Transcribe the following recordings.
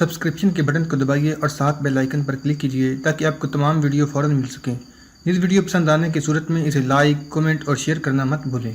Subscription کے button کو دبائیے اور ساتھ بیل آئیکن پر کلک کیجیے تاکہ آپ کو تمام ویڈیو فوراً مل سکیں۔ اس ویڈیو پسند آنے کی صورت میں اسے لائک، کمنٹ اور شیئر کرنا مت بھولیں۔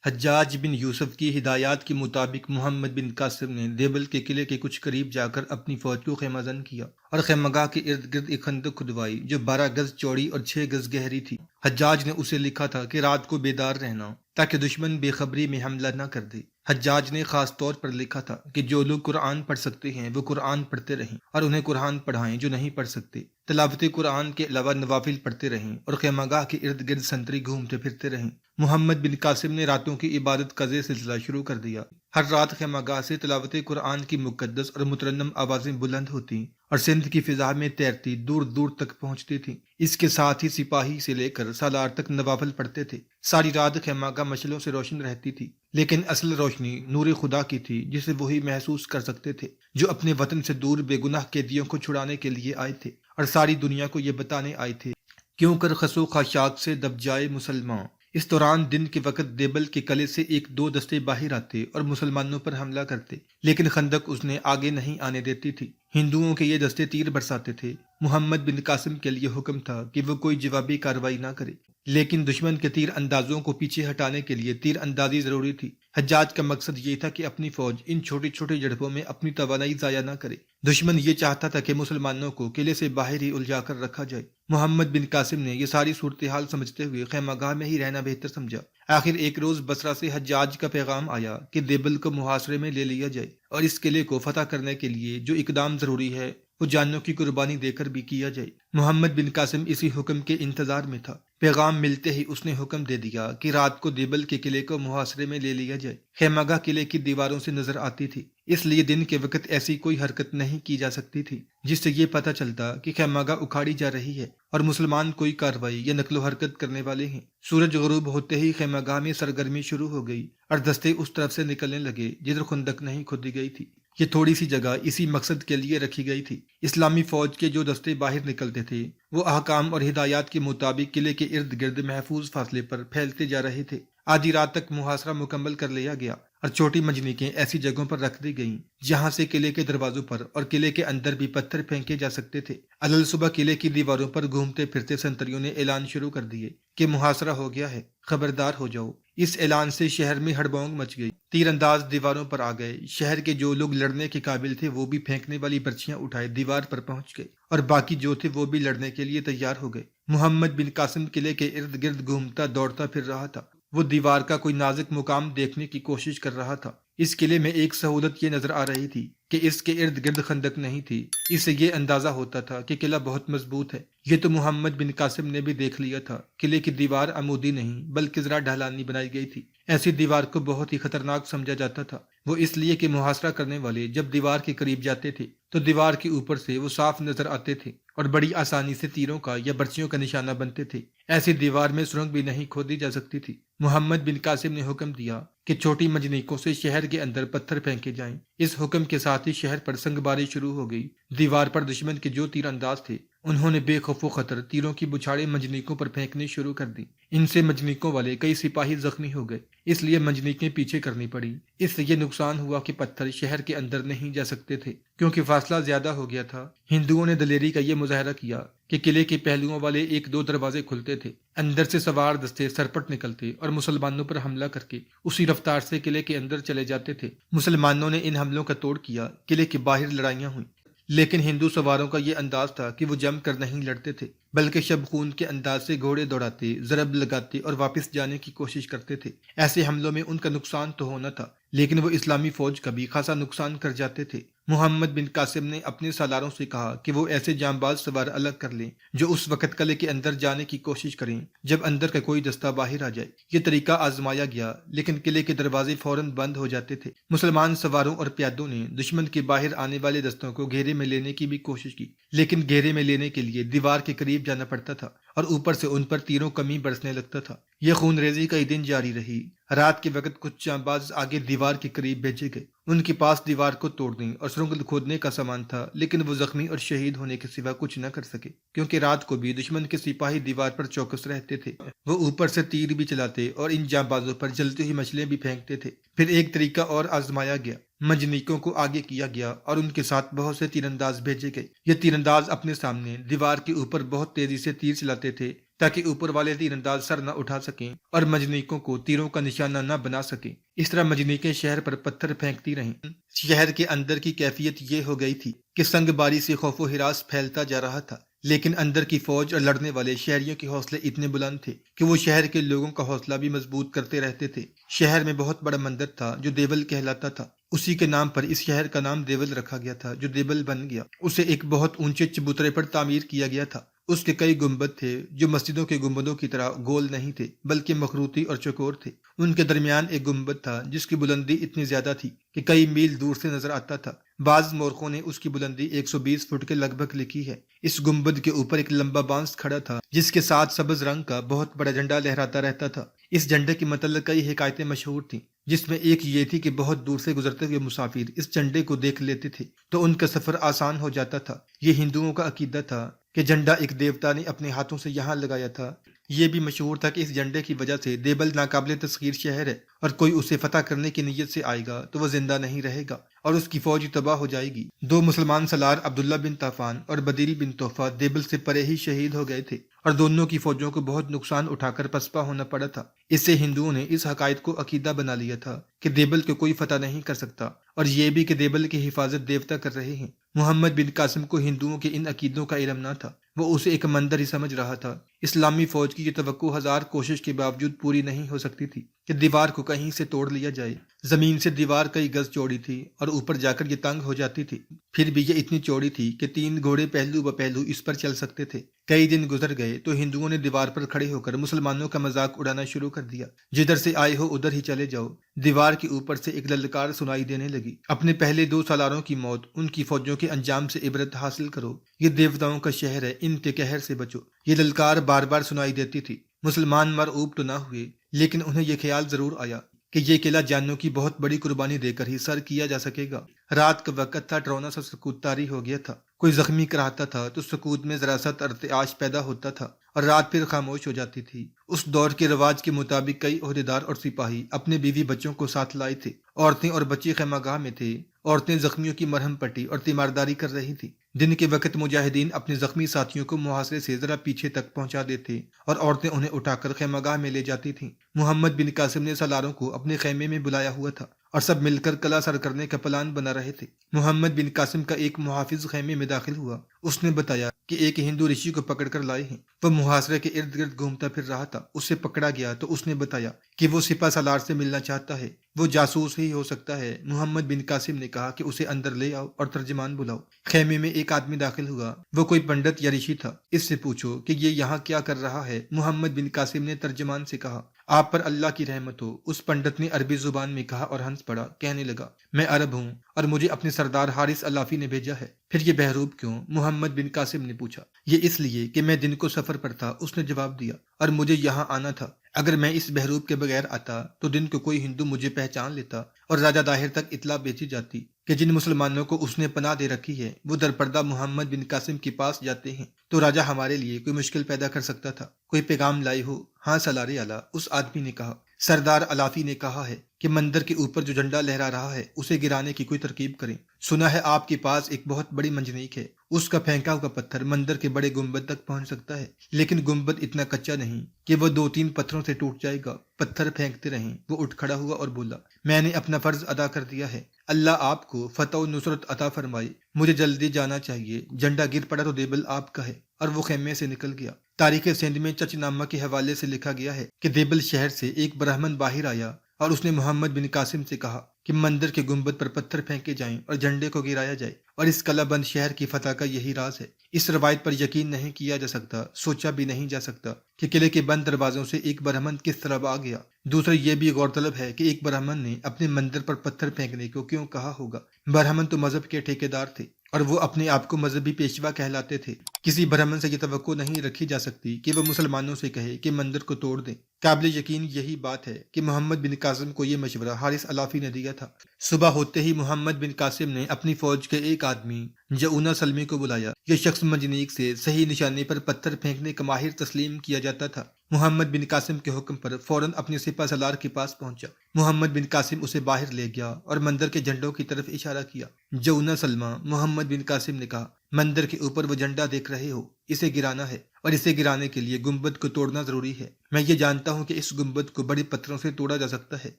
حجاج بن یوسف کی ہدایات کے مطابق محمد بن قاسم نے دیبل کے قلعے کے کچھ قریب جا کر اپنی فوج کو خیمہ زن کیا اور خیمہ گاہ کے ارد گرد ایک خندق کھدوائی جو 12 گز چوڑی اور 6 گز گہری تھی۔ حجاج نے اسے لکھا تھا کہ رات کو بیدار رہنا تاکہ دشمن بے خبری میں حملہ نہ کر دے۔ حجاج نے خاص طور پر لکھا تھا کہ جو لوگ قرآن پڑھ سکتے ہیں وہ قرآن پڑھتے رہیں اور انہیں قرآن پڑھائیں، جو نہیں پڑھ سکتے تلاوت قرآن کے علاوہ نوافل پڑھتے رہیں اور خیمہ گاہ کے ارد گرد سنتری گھومتے پھرتے رہیں۔ محمد بن قاسم نے راتوں کی عبادت کا سلسلہ شروع کر دیا۔ ہر رات خیمہ گاہ سے تلاوت قرآن کی مقدس اور مترنم آوازیں بلند ہوتی اور سندھ کی فضا میں تیرتی دور دور تک پہنچتی تھیں۔ اس کے ساتھ ہی سپاہی سے لے کر سالار تک نوافل پڑھتے تھے۔ ساری رات خیمہ گاہ مشعلوں سے روشن رہتی تھی، لیکن اصل روشنی نور خدا کی تھی جسے وہی محسوس کر سکتے تھے جو اپنے وطن سے دور بے گناہ قیدیوں کو چھڑانے کے لیے آئے تھے اور ساری دنیا کو یہ بتانے آئے تھے کیوں کر خسو خاشاک سے دب جائے مسلمان۔ اس دوران دن کے وقت دیبل کے قلعے سے 1-2 دستے باہر آتے اور مسلمانوں پر حملہ کرتے، لیکن خندق اس نے آگے نہیں آنے دیتی تھی۔ ہندوؤں کے یہ دستے تیر برساتے تھے۔ محمد بن قاسم کے لیے حکم تھا کہ وہ کوئی جوابی کارروائی نہ کرے، لیکن دشمن کے تیر اندازوں کو پیچھے ہٹانے کے لیے تیر اندازی ضروری تھی۔ حجاج کا مقصد یہ تھا کہ اپنی فوج ان چھوٹی چھوٹی جھڑپوں میں اپنی توانائی ضائع نہ کرے۔ دشمن یہ چاہتا تھا کہ مسلمانوں کو قلعے سے باہر ہی الجھا کر رکھا جائے۔ محمد بن قاسم نے یہ ساری صورتحال سمجھتے ہوئے خیمہ گاہ میں ہی رہنا بہتر سمجھا۔ آخر ایک روز بصرہ سے حجاج کا پیغام آیا کہ دیبل کو محاصرے میں لے لیا جائے اور اس قلعے کو فتح کرنے کے لیے جو اقدام ضروری ہے وہ جانوں کی قربانی دے کر بھی کیا جائے۔ محمد بن قاسم اسی حکم کے انتظار میں تھا۔ پیغام ملتے ہی اس نے حکم دے دیا کہ رات کو دیبل کے قلعے کو محاصرے میں لے لیا جائے۔ خیمہ گاہ قلعے کی دیواروں سے نظر آتی تھی، اس لیے دن کے وقت ایسی کوئی حرکت نہیں کی جا سکتی تھی جس سے یہ پتہ چلتا کہ خیمہ گاہ اکھاڑی جا رہی ہے اور مسلمان کوئی کارروائی یا نقل و حرکت کرنے والے ہیں۔ سورج غروب ہوتے ہی خیمہ گاہ میں سرگرمی شروع ہو گئی اور دستے اس طرف سے نکلنے لگے جدھر خندق نہیں کھودی گئی تھی۔ یہ تھوڑی سی جگہ اسی مقصد کے لیے رکھی گئی تھی۔ اسلامی فوج کے جو دستے باہر نکلتے تھے وہ احکام اور ہدایات کے مطابق قلعے کے ارد گرد محفوظ فاصلے پر پھیلتے جا رہے تھے۔ آدھی رات تک محاصرہ مکمل کر لیا گیا اور چھوٹی منجنیقیں ایسی جگہوں پر رکھ دی گئیں جہاں سے قلعے کے دروازوں پر اور قلعے کے اندر بھی پتھر پھینکے جا سکتے تھے۔ علل صبح قلعے کی دیواروں پر گھومتے پھرتے سنتریوں نے اعلان شروع کر دیے کہ محاصرہ ہو گیا ہے، خبردار ہو جاؤ۔ اس اعلان سے شہر میں ہڑبونگ مچ گئی۔ تیر انداز دیواروں پر آ گئے۔ شہر کے جو لوگ لڑنے کے قابل تھے وہ بھی پھینکنے والی برچیاں اٹھائے دیوار پر پہنچ گئے اور باقی جو تھے وہ بھی لڑنے کے لیے تیار ہو گئے۔ محمد بن قاسم قلعے کے ارد گرد گھومتا دوڑتا پھر رہا تھا۔ وہ دیوار کا کوئی نازک مقام دیکھنے کی کوشش کر رہا تھا۔ اس قلعے میں ایک سہولت یہ نظر آ رہی تھی کہ اس کے ارد گرد خندق نہیں تھی۔ اس سے یہ اندازہ ہوتا تھا کہ قلعہ بہت مضبوط ہے۔ یہ تو محمد بن قاسم نے بھی دیکھ لیا تھا۔ قلعے کی دیوار عمودی نہیں بلکہ ذرا ڈھلانی بنائی گئی تھی۔ ایسی دیوار کو بہت ہی خطرناک سمجھا جاتا تھا، وہ اس لیے کہ محاصرہ کرنے والے جب دیوار کے قریب جاتے تھے تو دیوار کے اوپر سے وہ صاف نظر آتے تھے اور بڑی آسانی سے تیروں کا یا برچیوں کا نشانہ بنتے تھے۔ ایسی دیوار میں سرنگ بھی نہیں کھودی جا سکتی تھی۔ محمد بن قاسم نے حکم دیا کہ چھوٹی منجنیقوں سے شہر کے اندر پتھر پھینکے جائیں۔ اس حکم کے ساتھ ہی شہر پر سنگ باری شروع ہو گئی۔ دیوار پر دشمن کے جو تیر انداز تھے انہوں نے بے خوف و خطر تیروں کی بچھاڑیں منجنیقوں پر پھینکنی شروع کر دی۔ ان سے منجنیقوں والے کئی سپاہی زخمی ہو گئے، اس لیے منجنیقیں پیچھے کرنی پڑی۔ اس سے یہ نقصان ہوا کہ پتھر شہر کے اندر نہیں جا سکتے تھے کیونکہ فاصلہ زیادہ ہو گیا تھا۔ ہندوؤں نے دلیری کا یہ مظاہرہ کیا کہ قلعے کے پہلوؤں والے 1-2 دروازے کھلتے تھے، اندر سے سوار دستے سرپٹ نکلتے اور مسلمانوں پر حملہ کر کے اسی رفتار سے قلعے کے اندر چلے جاتے تھے۔ مسلمانوں نے ان حملوں کا توڑ کیا، قلعے کے باہر لڑائیاں ہوئیں، لیکن ہندو سواروں کا یہ انداز تھا کہ وہ جم کر نہیں لڑتے تھے بلکہ شب خون کے انداز سے گھوڑے دوڑاتے، ضرب لگاتے اور واپس جانے کی کوشش کرتے تھے۔ ایسے حملوں میں ان کا نقصان تو ہونا تھا لیکن وہ اسلامی فوج کا بھی خاصا نقصان کر جاتے تھے۔ محمد بن قاسم نے اپنے سالاروں سے کہا کہ وہ ایسے جانباز سوار الگ کر لیں جو اس وقت قلعے کے اندر جانے کی کوشش کریں جب اندر کا کوئی دستہ باہر آ جائے۔ یہ طریقہ آزمایا گیا لیکن قلعے کے دروازے فوراً بند ہو جاتے تھے۔ مسلمان سواروں اور پیادوں نے دشمن کے باہر آنے والے دستوں کو گھیرے میں لینے کی بھی کوشش کی، لیکن گھیرے میں لینے کے لیے دیوار کے قریب جانا پڑتا تھا اور اوپر سے ان پر تیروں کمی برسنے لگتا تھا۔ یہ خون ریزی کئی دن جاری رہی۔ رات کے وقت کچھ جانباز آگے دیوار کے قریب بھیجے گئے۔ ان کے پاس دیوار کو توڑنے اور سرنگ کھودنے کا سامان تھا لیکن وہ زخمی اور شہید ہونے کے سوا کچھ نہ کر سکے کیونکہ رات کو بھی دشمن کے سپاہی دیوار پر چوکس رہتے تھے۔ وہ اوپر سے تیر بھی چلاتے اور ان جانبازوں پر جلتی ہوئی مچھلیں بھی پھینکتے تھے۔ پھر ایک طریقہ اور آزمایا گیا۔ منجنیکوں کو آگے کیا گیا اور ان کے ساتھ بہت سے تیر انداز بھیجے گئے۔ یہ تیر انداز اپنے سامنے دیوار کے اوپر بہت تیزی سے تیر چلاتے تھے تاکہ اوپر والے تیر انداز سر نہ اٹھا سکیں اور منجنیکوں کو تیروں کا نشانہ نہ بنا سکیں۔ اس طرح منجنیکیں شہر پر پتھر پھینکتی رہیں۔ شہر کے اندر کی کیفیت یہ ہو گئی تھی کہ سنگ باری سے خوف و ہراس پھیلتا جا رہا تھا، لیکن اندر کی فوج اور لڑنے والے شہریوں کے حوصلے اتنے بلند تھے کہ وہ شہر کے لوگوں کا حوصلہ بھی مضبوط کرتے رہتے تھے۔ شہر میں بہت بڑا مندر تھا جو دیول کہلاتا تھا۔ اسی کے نام پر اس شہر کا نام دیول رکھا گیا تھا جو دیول بن گیا۔ اسے ایک بہت اونچے چبوترے پر تعمیر کیا گیا تھا۔ اس کے کئی گنبد تھے جو مسجدوں کے گنبدوں کی طرح گول نہیں تھے بلکہ مخروطی اور چوکور تھے۔ ان کے درمیان ایک گنبد تھا جس کی بلندی اتنی زیادہ تھی کہ کئی میل دور سے نظر آتا تھا۔ بعض مورخوں نے اس کی بلندی 120 فٹ کے لگ بھگ لکھی ہے۔ اس گنبد کے اوپر ایک لمبا بانس کھڑا تھا جس کے ساتھ سبز رنگ کا بہت بڑا جھنڈا لہراتا رہتا تھا۔ اس جھنڈے کے متعلق کئی حکایتیں مشہور تھیں، جس میں ایک یہ تھی کہ بہت دور سے گزرتے ہوئے مسافر اس جھنڈے کو دیکھ لیتے تھے تو ان کا سفر آسان ہو جاتا تھا۔ یہ ہندوؤں کا عقیدہ تھا کہ جھنڈا ایک دیوتا نے اپنے ہاتھوں سے یہاں لگایا تھا۔ یہ بھی مشہور تھا کہ اس جھنڈے کی وجہ سے دیبل ناقابل تسخیر شہر ہے اور کوئی اسے فتح کرنے کی نیت سے آئے گا تو وہ زندہ نہیں رہے گا اور اس کی فوج تباہ ہو جائے گی۔ دو مسلمان سالار عبداللہ بن طوفان اور بدیری بن توفہ دیبل سے پرے ہی شہید ہو گئے تھے اور دونوں کی فوجوں کو بہت نقصان اٹھا کر پسپا ہونا پڑا تھا۔ اس سے ہندوؤں نے اس حقائق کو عقیدہ بنا لیا تھا کہ دیبل کو کوئی فتح نہیں کر سکتا، اور یہ بھی کہ دیبل کی حفاظت دیوتا کر رہے ہیں۔ محمد بن قاسم کو ہندوؤں کے ان عقیدوں کا علم نہ تھا، وہ اسے ایک مندر ہی سمجھ رہا تھا۔ اسلامی فوج کی یہ توقع ہزار کوشش کے باوجود پوری نہیں ہو سکتی تھی کہ دیوار کو کہیں سے توڑ لیا جائے۔ زمین سے دیوار کئی گز چوڑی تھی اور اوپر جا کر یہ تنگ ہو جاتی تھی، پھر بھی یہ اتنی چوڑی تھی کہ 3 گھوڑے پہلو ب پہلو اس پر چل سکتے تھے۔ کئی دن گزر گئے تو ہندوؤں نے دیوار پر کھڑے ہو کر مسلمانوں کا مذاق اڑانا شروع کر دیا۔ جدھر سے آئے ہو ادھر ہی چلے جاؤ۔ دیوار کے اوپر سے ایک للکار سنائی دینے لگی، اپنے پہلے 2 سالاروں کی موت، ان کی فوجوں کے انجام سے عبرت حاصل کرو، یہ دیوتاؤں کا شہر ہے، ان کے قہر سے بچو۔ یہ للکار بار بار سنائی دیتی تھی۔ مسلمان مرعوب تو نہ ہوئے، لیکن انہیں یہ خیال ضرور آیا کہ یہ قلعہ جانوں کی بہت بڑی قربانی دے کر ہی سر کیا جا سکے گا۔ رات کا وقت تھا، ڈرونا سا سکوت طاری ہو گیا تھا۔ کوئی زخمی کراہتا تھا تو سکوت میں ذرا سا ارتعاش پیدا ہوتا تھا اور رات پھر خاموش ہو جاتی تھی۔ اس دور کے رواج کے مطابق کئی عہدیدار اور سپاہی اپنے بیوی بچوں کو ساتھ لائے تھے۔ عورتیں اور بچے خیمہ گاہ میں تھے۔ عورتیں زخمیوں کی مرہم پٹی اور تیمارداری کر رہی تھیں۔ دن کے وقت مجاہدین اپنے زخمی ساتھیوں کو محاصرے سے ذرا پیچھے تک پہنچا دیتے اور عورتیں انہیں اٹھا کر خیمہ گاہ میں لے جاتی تھیں۔ محمد بن قاسم نے سالاروں کو اپنے خیمے میں بلایا ہوا تھا اور سب مل کر قلعہ سر کرنے کا پلان بنا رہے تھے۔ محمد بن قاسم کا ایک محافظ خیمے میں داخل ہوا۔ اس نے بتایا کہ ایک ہندو رشی کو پکڑ کر لائے ہیں۔ وہ محاصرے کے ارد گرد گھومتا پھر رہا تھا۔ اسے پکڑا گیا تو اس نے بتایا کہ وہ سپہ سالار سے ملنا چاہتا ہے، وہ جاسوس ہی ہو سکتا ہے۔ محمد بن قاسم نے کہا کہ اسے اندر لے آؤ اور ترجمان بلاؤ۔ خیمے میں ایک آدمی داخل ہوا، وہ کوئی پنڈت یا رشی تھا۔ اس سے پوچھو کہ یہ یہاں کیا کر رہا ہے۔ محمد بن قاسم نے ترجمان سے کہا، آپ پر اللہ کی رحمت ہو۔ اس پنڈت نے عربی زبان میں کہا اور ہنس پڑا، کہنے لگا، میں عرب ہوں اور مجھے اپنے سردار حارث علافی نے بھیجا ہے۔ پھر یہ بہروب کیوں؟ محمد بن قاسم نے پوچھا۔ یہ اس لیے کہ میں دن کو سفر پر تھا، اس نے جواب دیا، اور مجھے یہاں آنا تھا۔ اگر میں اس بہروب کے بغیر آتا تو دن کو کوئی ہندو مجھے پہچان لیتا اور راجہ داہر تک اطلاع بھیجی جاتی کہ جن مسلمانوں کو اس نے پناہ دے رکھی ہے وہ درپردہ محمد بن قاسم کے پاس جاتے ہیں، تو راجہ ہمارے لیے کوئی مشکل پیدا کر سکتا تھا۔ کوئی پیغام لائے ہو؟ ہاں سالار اعلیٰ، اس آدمی نے کہا۔ سردار علافی نے کہا ہے کہ مندر کے اوپر جو جھنڈا لہرا رہا ہے اسے گرانے کی کوئی ترکیب کریں۔ سنا ہے آپ کے پاس ایک بہت بڑی منجنیق ہے، اس کا پھینکا ہوا پتھر مندر کے بڑے گنبد تک پہنچ سکتا ہے، لیکن گنبد اتنا کچا نہیں کہ وہ 2-3 پتھروں سے ٹوٹ جائے گا۔ پتھر پھینکتے رہیں۔ وہ اٹھ کھڑا ہوا اور بولا، میں نے اپنا فرض ادا کر دیا ہے، اللہ آپ کو فتح و نصرت عطا فرمائے، مجھے جلدی جانا چاہیے۔ جھنڈا گر پڑا تو دیبل آپ کا ہے، اور وہ خیمے سے نکل گیا۔ تاریخ سندھ میں چچ نامہ کے حوالے سے لکھا گیا ہے کہ دیبل شہر سے ایک برہمن باہر آیا اور اس نے محمد بن قاسم سے کہا کہ مندر کے گنبد پر پتھر پھینکے جائیں اور جھنڈے کو گرایا جائے، اور اس قلعہ بند شہر کی فتح کا یہی راز ہے۔ اس روایت پر یقین نہیں کیا جا سکتا، سوچا بھی نہیں جا سکتا کہ قلعے کے بند دروازوں سے ایک برہمن کس طرح آ گیا۔ دوسرا یہ بھی غورطلب ہے کہ ایک برہمن نے اپنے مندر پر پتھر پھینکنے کو کیوں کہا ہوگا۔ برہمن تو مذہب کے ٹھیکیدار تھے اور وہ اپنے آپ کو مذہبی پیشوا کہلاتے تھے۔ کسی برہمن سے یہ توقع نہیں رکھی جا سکتی کہ وہ مسلمانوں سے کہے کہ مندر کو توڑ دیں۔ قابل یقین یہی بات ہے کہ محمد بن قاسم کو یہ مشورہ حارث علافی نے دیا تھا۔ صبح ہوتے ہی محمد بن قاسم نے اپنی فوج کے ایک آدمی جعونہ سلمی کو بلایا۔ یہ شخص منجنیق سے صحیح نشانے پر پتھر پھینکنے کا ماہر تسلیم کیا جاتا تھا۔ محمد بن قاسم کے حکم پر فوراً اپنے سپہ سالار کے پاس پہنچا۔ محمد بن قاسم اسے باہر لے گیا اور مندر کے جھنڈوں کی طرف اشارہ کیا۔ جعونہ سلمہ، محمد بن قاسم نے کہا، مندر کے اوپر وہ جھنڈا دیکھ رہے ہو، اسے گرانا ہے، اور اسے گرانے کے لیے گنبد کو توڑنا ضروری ہے۔ میں یہ جانتا ہوں کہ اس گنبد کو بڑے پتھروں سے توڑا جا سکتا ہے،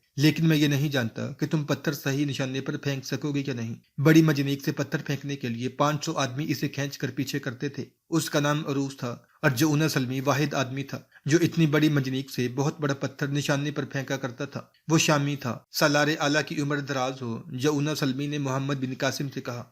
لیکن میں یہ نہیں جانتا کہ تم پتھر صحیح نشانے پر پھینک سکو گے یا نہیں۔ بڑی منجنیق سے پتھر پھینکنے کے لیے 500 آدمی اسے کھینچ کر پیچھے کرتے تھے۔ اس کا نام عروس تھا، اور جعونہ سلمی واحد آدمی تھا جو اتنی بڑی منجنیق سے بہت بڑا پتھر نشانے پر پھینکا کرتا تھا۔ وہ شامی تھا۔ سالار اعلیٰ کی عمر دراز ہو، جعونہ سلمی نے محمد بن قاسم سے کہا،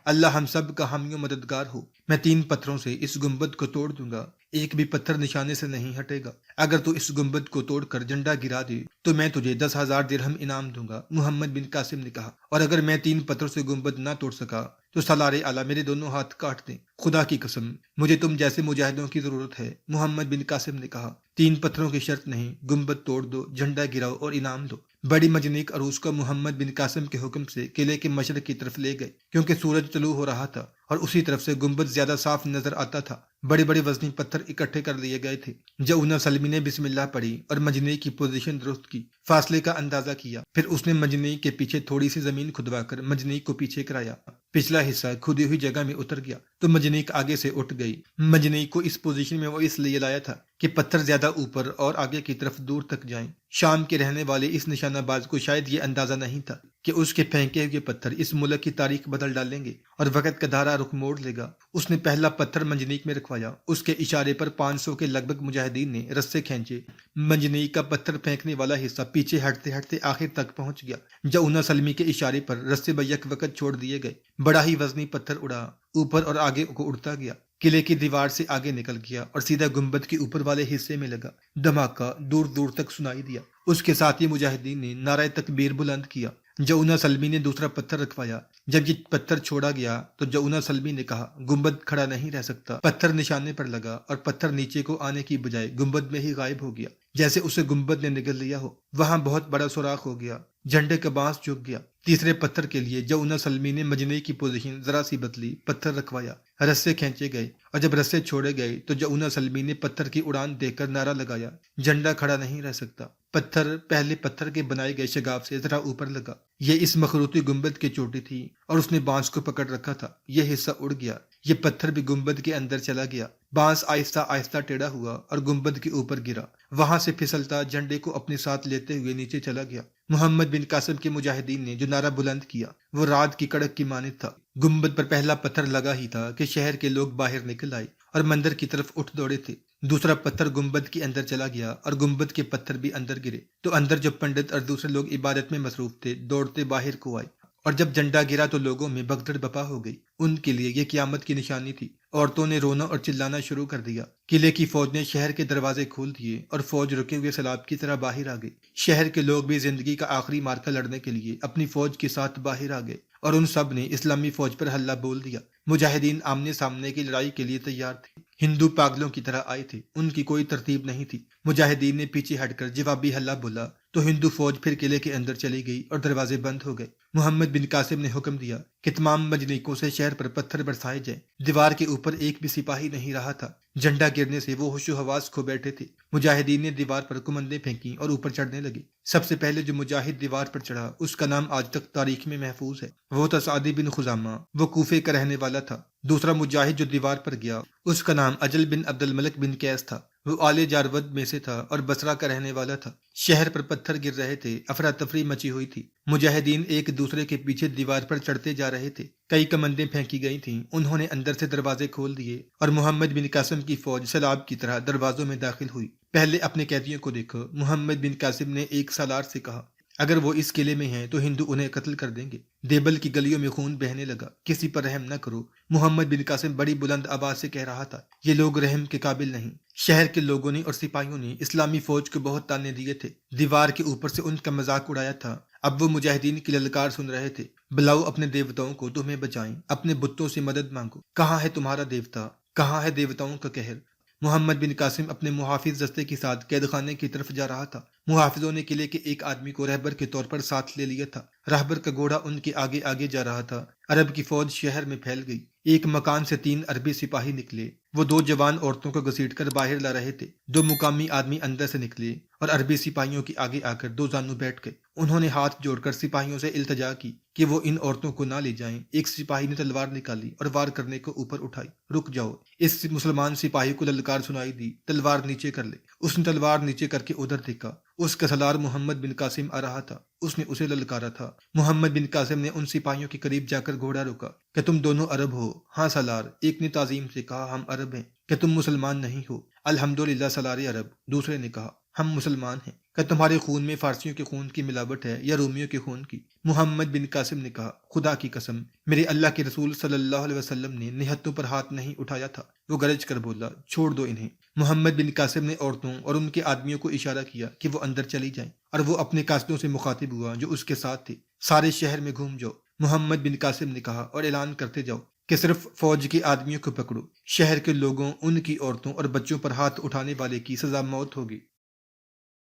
اللہ ہم سب کا حامی و مددگار ہو، میں 3 پتھروں سے اس گنبد کو توڑ دوں گا، ایک بھی پتھر نشانے سے نہیں ہٹے گا۔ اگر تو اس گنبد کو توڑ کر جھنڈا گرا دے تو میں تجھے 10,000 درہم انعام دوں گا، محمد بن قاسم نے کہا، اور اگر میں 3 پتھروں سے گنبد نہ توڑ سکا تو سالار اعلیٰ میرے دونوں ہاتھ کاٹ دیں، خدا کی قسم مجھے تم جیسے مجاہدوں کی ضرورت ہے۔ محمد بن قاسم نے کہا، 3 پتھروں کی شرط نہیں، گنبد توڑ دو، جھنڈا گراؤ اور انعام دو۔ بڑی منجنیق عروس کو محمد بن قاسم کے حکم سے قلعے کے مشرق کی طرف لے گئے، کیونکہ سورج طلوع ہو رہا تھا اور اسی طرف سے گنبد زیادہ صاف نظر آتا تھا۔ بڑے بڑے وزنی پتھر اکٹھے کر لیے گئے تھے۔ جعونہ سلمی نے بسم اللہ پڑھی اور منجنیق کی پوزیشن درست کی، فاصلے کا اندازہ کیا، پھر اس نے منجنیق کے پیچھے تھوڑی سی زمین کھدوا کر منجنیق کو پیچھے کرایا۔ پچھلا حصہ کھدی ہوئی جگہ میں اتر گیا تو منجنیق آگے سے اٹھ گئی۔ منجنیق کو اس پوزیشن میں وہ اس لیے لایا تھا کہ پتھر زیادہ اوپر اور آگے کی طرف دور تک جائیں۔ شام کے رہنے والے اس نشانہ باز کو شاید یہ اندازہ نہیں تھا کہ اس کے پھینکے ہوئے پتھر اس ملک کی تاریخ بدل ڈالیں گے اور وقت کا دھارا رخ موڑ لے گا۔ اس نے پہلا پتھر منجنیق میں رکھوایا۔ اس کے اشارے پر 500 کے لگ بھگ مجاہدین نے رسے کھینچے۔ منجنیق کا پتھر پھینکنے والا حصہ پیچھے ہٹتے ہٹتے آخر تک پہنچ گیا۔ جعونہ سلمی کے اشارے پر رسے بیک وقت چھوڑ دیے گئے۔ بڑا ہی وزنی پتھر اڑا، اوپر اور آگے کو اڑتا گیا، قلعے کی دیوار سے آگے نکل گیا اور سیدھا گنبد کے اوپر والے حصے میں لگا۔ دھماکہ دور دور تک سنائی دیا۔ اس کے ساتھ ہی مجاہدین نے نعرہ تکبیر بلند کیا۔ جعونہ سلمی نے دوسرا پتھر رکھوایا۔ جب یہ پتھر چھوڑا گیا تو جعونہ سلمی نے کہا، گنبد کھڑا نہیں رہ سکتا۔ پتھر نشانے پر لگا اور پتھر نیچے کو آنے کی بجائے گنبد میں ہی غائب ہو گیا، جیسے اسے گنبد نے نگل لیا ہو۔ وہاں بہت بڑا سوراخ ہو گیا، جھنڈے کا بانس جھک گیا۔ تیسرے پتھر کے لیے جعونہ سلمی نے منجنیق کی پوزیشن ذرا سی بدلی، پتھر رکھوایا، رسے کھینچے گئے، اور جب رسے چھوڑے گئے تو جعونہ سلمی نے پتھر کی اڑان دیکھ کر نعرہ لگایا، جھنڈا کھڑا نہیں رہ سکتا۔ پتھر پہلے پتھر کے بنائے گئے شگاف سے ذرا اوپر لگا۔ یہ اس مخروطی گنبد کی چوٹی تھی اور اس نے بانس کو پکڑ رکھا تھا۔ یہ حصہ اڑ گیا، یہ پتھر بھی گنبد کے اندر چلا گیا۔ بانس آہستہ آہستہ ٹیڑھا ہوا اور گنبد کے اوپر گرا، وہاں سے پھسلتا جھنڈے کو اپنے ساتھ لیتے ہوئے نیچے چلا گیا۔ محمد بن قاسم کے مجاہدین نے جو نعرہ بلند کیا وہ رات کی کڑک کی مانند تھا۔ گنبد پر پہلا پتھر لگا ہی تھا کہ شہر کے لوگ باہر نکل آئے اور مندر کی طرف اٹھ دوڑے تھے۔ دوسرا پتھر گنبد کے اندر چلا گیا اور گنبد کے پتھر بھی اندر گرے تو اندر جو پنڈت اور دوسرے لوگ عبادت میں مصروف تھے دوڑتے باہر کو آئے، اور جب جھنڈا گرا تو لوگوں میں بھگدڑ بپا ہو گئی۔ ان کے لیے یہ قیامت کی نشانی تھی۔ عورتوں نے رونا اور چلانا شروع کر دیا۔ قلعے کی فوج نے شہر کے دروازے کھول دیے اور فوج رکے ہوئے سیلاب کی طرح باہر آ گئی۔ شہر کے لوگ بھی زندگی کا آخری مارکا لڑنے کے لیے اپنی فوج کے ساتھ باہر آ گئے اور ان سب نے اسلامی فوج پر حلہ بول دیا۔ مجاہدین آمنے سامنے کی لڑائی کے لیے تیار تھے۔ ہندو پاگلوں کی طرح آئے تھے، ان کی کوئی ترتیب نہیں تھی۔ مجاہدین نے پیچھے ہٹ کر جوابی حلہ بولا تو ہندو فوج پھر قلعے کے اندر چلی گئی اور دروازے بند ہو گئے۔ محمد بن قاسم نے حکم دیا کہ تمام منجنیقوں سے شہر پر پتھر برسائے جائیں۔ دیوار کے اوپر ایک بھی سپاہی نہیں رہا تھا۔ جھنڈا گرنے سے وہ ہوش و حواس کھو بیٹھے تھے۔ مجاہدین نے دیوار پر کمندیں پھینکی اور اوپر چڑھنے لگے۔ سب سے پہلے جو مجاہد دیوار پر چڑھا اس کا نام آج تک تاریخ میں محفوظ ہے، وہ تھا سعد بن خزامہ، وہ کوفے کا رہنے والا تھا۔ دوسرا مجاہد جو دیوار پر گیا اس کا نام اجل بن عبد الملک بن قیس تھا، وہ آل جارود میں سے تھا اور بصرہ کا رہنے والا تھا۔ شہر پر پتھر گر رہے تھے، افراتفری مچی ہوئی تھی۔ مجاہدین ایک دوسرے کے پیچھے دیوار پر چڑھتے جا رہے تھے۔ کئی کمندیں پھینکی گئی تھیں، انہوں نے اندر سے دروازے کھول دیے اور محمد بن قاسم کی فوج سیلاب کی طرح دروازوں میں داخل ہوئی۔ پہلے اپنے قیدیوں کو دیکھو، محمد بن قاسم نے ایک سالار سے کہا، اگر وہ اس قلعے میں ہیں تو ہندو انہیں قتل کر دیں گے۔ دیبل کی گلیوں میں خون بہنے لگا، کسی پر رحم نہ کرو۔ محمد بن قاسم بڑی بلند آواز سے کہہ رہا تھا، یہ لوگ رحم کے قابل نہیں۔ شہر کے لوگوں نے اور سپاہیوں نے اسلامی فوج کو بہت تانے دیے تھے، دیوار کے اوپر سے ان کا مذاق اڑایا تھا۔ اب وہ مجاہدین کی للکار سن رہے تھے، بلاؤ اپنے دیوتاؤں کو تمہیں بچائیں، اپنے بتوں سے مدد مانگو۔ کہاں ہے تمہارا دیوتا؟ کہاں ہے دیوتاؤں کا قہر؟ محمد بن قاسم اپنے محافظ دستے کے ساتھ قید خانے کی طرف جا رہا تھا۔ محافظوں نے قلعے کے ایک آدمی کو رہبر کے طور پر ساتھ لے لیا تھا۔ رہبر کا گھوڑا ان کے آگے آگے جا رہا تھا۔ عرب کی فوج شہر میں پھیل گئی۔ ایک مکان سے 3 عربی سپاہی نکلے۔ وہ 2 جوان عورتوں کو گھسیٹ کر باہر لا رہے تھے۔ 2 مقامی آدمی اندر سے نکلے اور عربی سپاہیوں کے آگے آ کر 2 زانو بیٹھ گئے۔ انہوں نے ہاتھ جوڑ کر سپاہیوں سے التجا کی کہ وہ ان عورتوں کو نہ لے جائیں۔ ایک سپاہی نے تلوار نکالی اور وار کرنے کو اوپر اٹھائی۔ رک جاؤ، اس مسلمان سپاہی کو للکار سنائی دی، تلوار نیچے کر لے۔ اس نے تلوار نیچے کر کے ادھر دیکھا۔ اس کا سالار محمد بن قاسم آ رہا تھا۔ اس نے اسے للکارا تھا۔ محمد بن قاسم نے ان سپاہیوں کے قریب جا کر گھوڑا روکا۔ کہ تم دونوں عرب ہو؟ ہاں سالار، ایک نے تعظیم سے کہا ہم عرب ہیں۔ کہ تم مسلمان نہیں ہو؟ الحمدللہ سالار عرب، دوسرے نے کہا ہم مسلمان ہیں۔ کہ تمہارے خون میں فارسیوں کے خون کی ملاوٹ ہے یا رومیوں کے خون کی؟ محمد بن قاسم نے کہا خدا کی قسم، میرے اللہ کے رسول صلی اللہ علیہ وسلم نے نہتوں پر ہاتھ نہیں اٹھایا تھا۔ وہ گرج کر بولا چھوڑ دو انہیں۔ محمد بن قاسم نے عورتوں اور ان کے آدمیوں کو اشارہ کیا کہ وہ اندر چلی جائیں، اور وہ اپنے قاصدوں سے مخاطب ہوا جو اس کے ساتھ تھے، سارے شہر میں گھوم جاؤ۔ محمد بن قاسم نے کہا اور اعلان کرتے جاؤ کہ صرف فوج کے آدمیوں کو پکڑو، شہر کے لوگوں، ان کی عورتوں اور بچوں پر ہاتھ اٹھانے والے کی سزا موت ہوگی۔